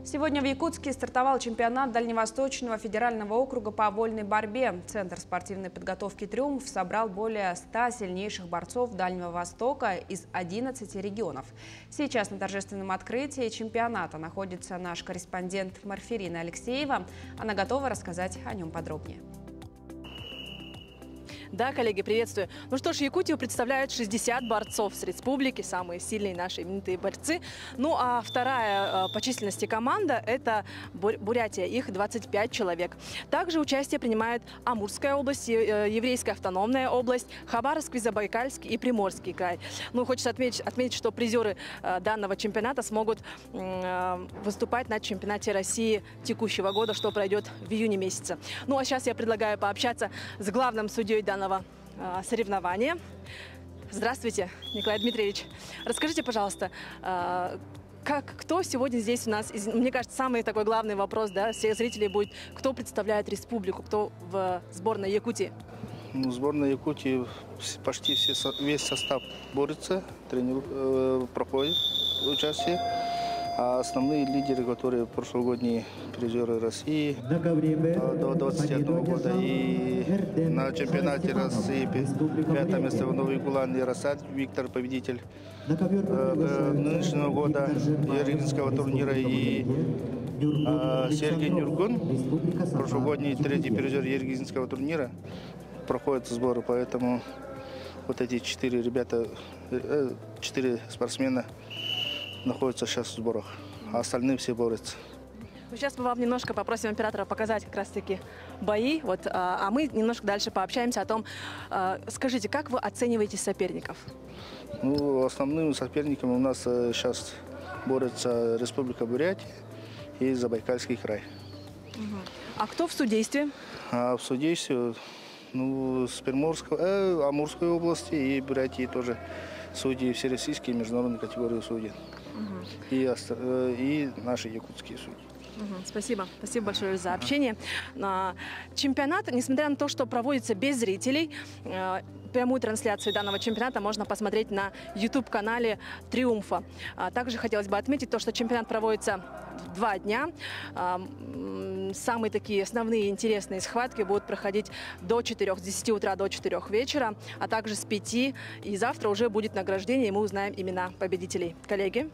Сегодня в Якутске стартовал чемпионат Дальневосточного федерального округа по вольной борьбе. Центр спортивной подготовки «Триумф» собрал более 100 сильнейших борцов Дальнего Востока из 11 регионов. Сейчас на торжественном открытии чемпионата находится наш корреспондент Марфирина Алексеева. Она готова рассказать о нем подробнее. Да, коллеги, приветствую. Ну что ж, Якутию представляют 60 борцов с республики, самые сильные наши именитые борцы. Ну а вторая по численности команда – это Бурятия, их 25 человек. Также участие принимают Амурская область, Еврейская автономная область, Хабаровский, Забайкальский и Приморский край. Ну, хочется отметить, что призеры данного чемпионата смогут выступать на чемпионате России текущего года, что пройдет в июне месяце. Ну а сейчас я предлагаю пообщаться с главным судьей данного соревнования. Здравствуйте, Николай Дмитриевич. Расскажите, пожалуйста, кто сегодня здесь у нас? Мне кажется, самый такой главный вопрос, да, всех зрителей будет, кто представляет республику, кто в сборной Якутии? Ну, сборная Якутии почти весь состав борется, тренер проходит участие. А основные лидеры, которые прошлогодние призеры России до 21 года и на чемпионате России 5 место в Новый Гулан Яросад, Виктор, победитель нынешнего года Ергизинского турнира, и Сергей Нюргун, прошлогодний третий призер Ергизинского турнира, проходят сборы, поэтому вот эти 4 спортсмена находятся сейчас в сборах, а остальные все борются. Ну, сейчас мы вам немножко попросим оператора показать как раз-таки бои, а мы немножко дальше пообщаемся о том, скажите, как вы оцениваете соперников? Ну, основным соперником у нас сейчас борется Республика Бурятия и Забайкальский край. А кто в судействе? А в судействе, ну, с Приморской, Амурской области и Бурятии тоже судьи, всероссийские международные категории судей. И наши якутские судьи. Спасибо. Спасибо большое за общение. Чемпионат, несмотря на то, что проводится без зрителей, прямую трансляцию данного чемпионата можно посмотреть на YouTube-канале «Триумфа». Также хотелось бы отметить то, что чемпионат проводится 2 дня. Самые такие основные интересные схватки будут проходить с 10 утра до 4 вечера, а также с 5. И завтра уже будет награждение, и мы узнаем имена победителей. Коллеги?